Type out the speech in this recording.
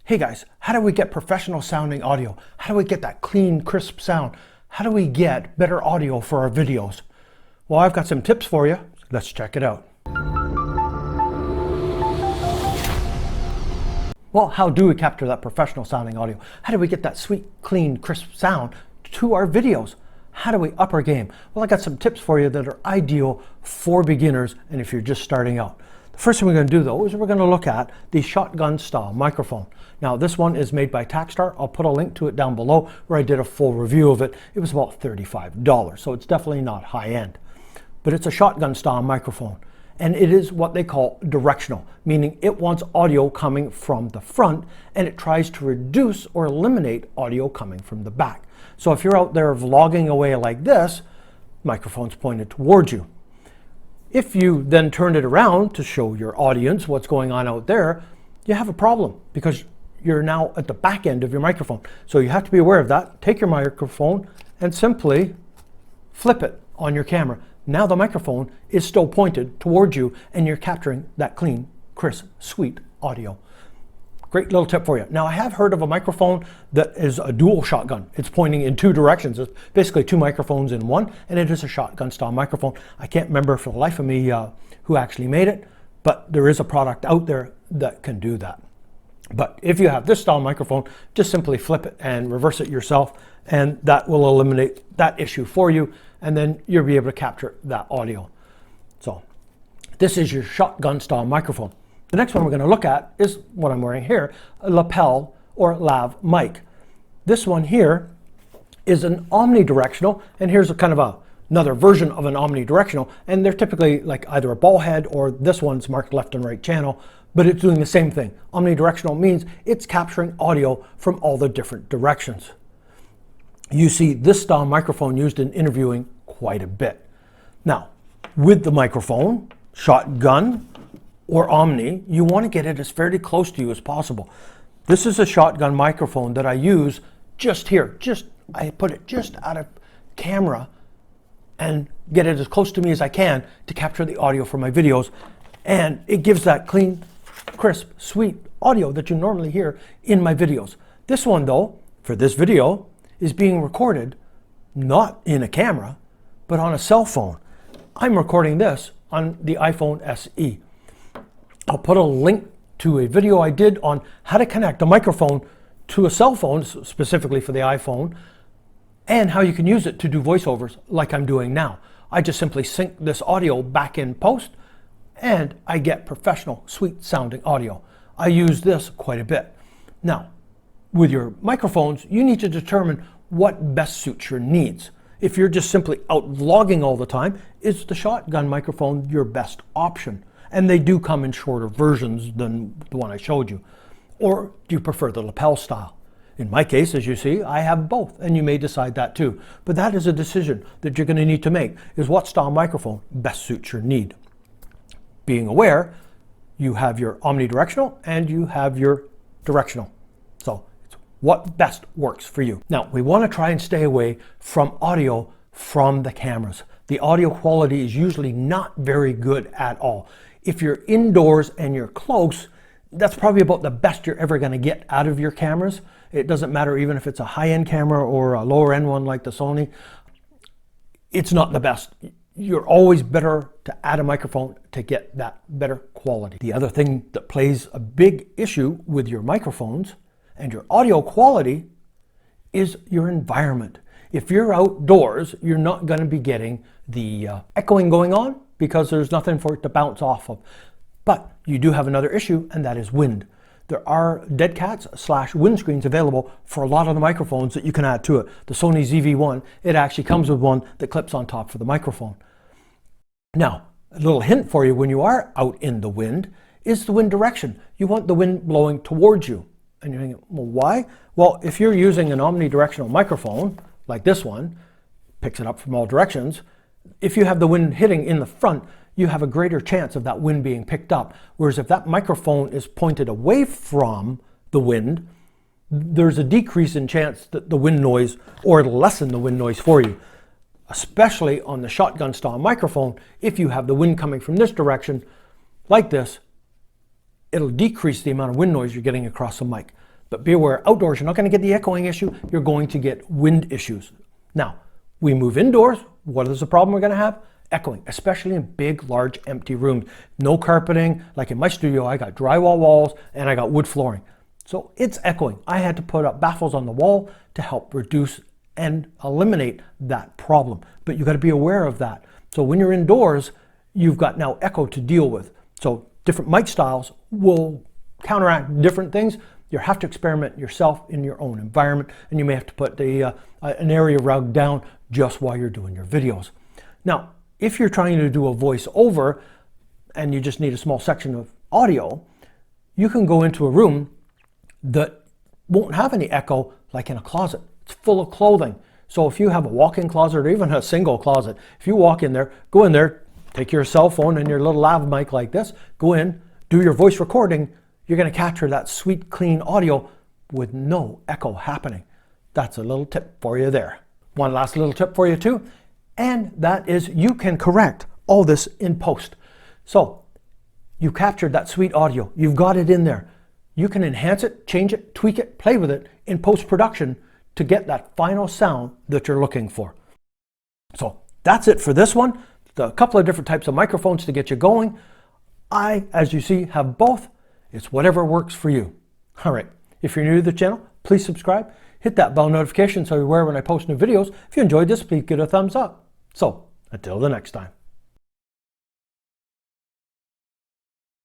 Hey guys, how do we get professional sounding audio? How do we get that clean, crisp sound? How do we get better audio for our videos? Well, I've got some tips for you. Let's check it out. Well, how do we capture that professional sounding audio? How do we get that sweet, clean, crisp sound to our videos? How do we up our game? Well, I got some tips for you that are ideal for beginners and if you're just starting out. The first thing we're going to do though is we're going to look at the shotgun style microphone. Now this one is made by Takstar. I'll put a link to it down below where I did a full review of it. It was about $35, so it's definitely not high end. But it's a shotgun style microphone and it is what they call directional, meaning it wants audio coming from the front and it tries to reduce or eliminate audio coming from the back. So if you're out there vlogging away like this, microphone's pointed towards you. If you then turn it around to show your audience what's going on out there, you have a problem because you're now at the back end of your microphone. So you have to be aware of that. Take your microphone and simply flip it on your camera. Now the microphone is still pointed towards you and you're capturing that clean, crisp, sweet audio. Great little tip for you. Now I have heard of a microphone that is a dual shotgun. It's pointing in two directions. It's basically two microphones in one, and it is a shotgun style microphone. I can't remember for the life of me who actually made it, but there is a product out there that can do that. But if you have this style microphone, just simply flip it and reverse it yourself, and that will eliminate that issue for you, and then you'll be able to capture that audio. So this is your shotgun style microphone. The next one we're going to look at is what I'm wearing here, a lapel or lav mic. This one here is an omnidirectional, and here's a kind of another version of an omnidirectional, and they're typically like either a ball head or this one's marked left and right channel, but it's doing the same thing. Omnidirectional means it's capturing audio from all the different directions. You see this style microphone used in interviewing quite a bit. Now, with the microphone, shotgun, or Omni, you want to get it as fairly close to you as possible. This is a shotgun microphone that I use just here. I put it just out of camera and get it as close to me as I can to capture the audio for my videos. And it gives that clean, crisp, sweet audio that you normally hear in my videos. This one though, for this video, is being recorded not in a camera, but on a cell phone. I'm recording this on the iPhone SE. I'll put a link to a video I did on how to connect a microphone to a cell phone, specifically for the iPhone, and how you can use it to do voiceovers like I'm doing now. I just simply sync this audio back in post and I get professional, sweet sounding audio. I use this quite a bit. Now, with your microphones, you need to determine what best suits your needs. If you're just simply out vlogging all the time, is the shotgun microphone your best option? And they do come in shorter versions than the one I showed you. Or do you prefer the lapel style? In my case, as you see, I have both, and you may decide that too. But that is a decision that you're going to need to make, is what style microphone best suits your need. Being aware, you have your omnidirectional and you have your directional. So it's what best works for you. Now, we want to try and stay away from audio from the cameras. The audio quality is usually not very good at all. If you're indoors and you're close, that's probably about the best you're ever going to get out of your cameras. It doesn't matter even if it's a high-end camera or a lower-end one like the Sony. It's not the best. You're always better to add a microphone to get that better quality. The other thing that plays a big issue with your microphones and your audio quality is your environment. If you're outdoors, you're not going to be getting the echoing going on because there's nothing for it to bounce off of. But you do have another issue, and that is wind. There are dead cats / windscreens available for a lot of the microphones that you can add to it. The Sony ZV-1, it actually comes with one that clips on top for the microphone. Now, a little hint for you when you are out in the wind is the wind direction. You want the wind blowing towards you. And you're thinking, well, why? Well, if you're using an omnidirectional microphone, like this one, picks it up from all directions, if you have the wind hitting in the front, you have a greater chance of that wind being picked up. Whereas if that microphone is pointed away from the wind, there's a decrease in chance that the wind noise, or it'll lessen the wind noise for you. Especially on the shotgun style microphone, if you have the wind coming from this direction, like this, it'll decrease the amount of wind noise you're getting across the mic. But be aware, outdoors, you're not going to get the echoing issue. You're going to get wind issues. Now, we move indoors. What is the problem we're going to have? Echoing, especially in big, large, empty rooms. No carpeting. Like in my studio, I got drywall walls and I got wood flooring. So it's echoing. I had to put up baffles on the wall to help reduce and eliminate that problem. But you got to be aware of that. So when you're indoors, you've got now echo to deal with. So different mic styles will counteract different things. You have to experiment yourself in your own environment, and you may have to put an area rug down just while you're doing your videos. Now, if you're trying to do a voiceover and you just need a small section of audio, you can go into a room that won't have any echo, like in a closet. It's full of clothing. So if you have a walk-in closet or even a single closet, if you walk in there, go in there, take your cell phone and your little lav mic like this, go in, do your voice recording, you're going to capture that sweet, clean audio with no echo happening. That's a little tip for you there. One last little tip for you too, and that is you can correct all this in post. So you captured that sweet audio. You've got it in there. You can enhance it, change it, tweak it, play with it in post-production to get that final sound that you're looking for. So that's it for this one. A couple of different types of microphones to get you going. I, as you see, have both. It's whatever works for you. All right, if you're new to the channel, please subscribe. Hit that bell notification so you're aware when I post new videos. If you enjoyed this, please give it a thumbs up. So, until the next time.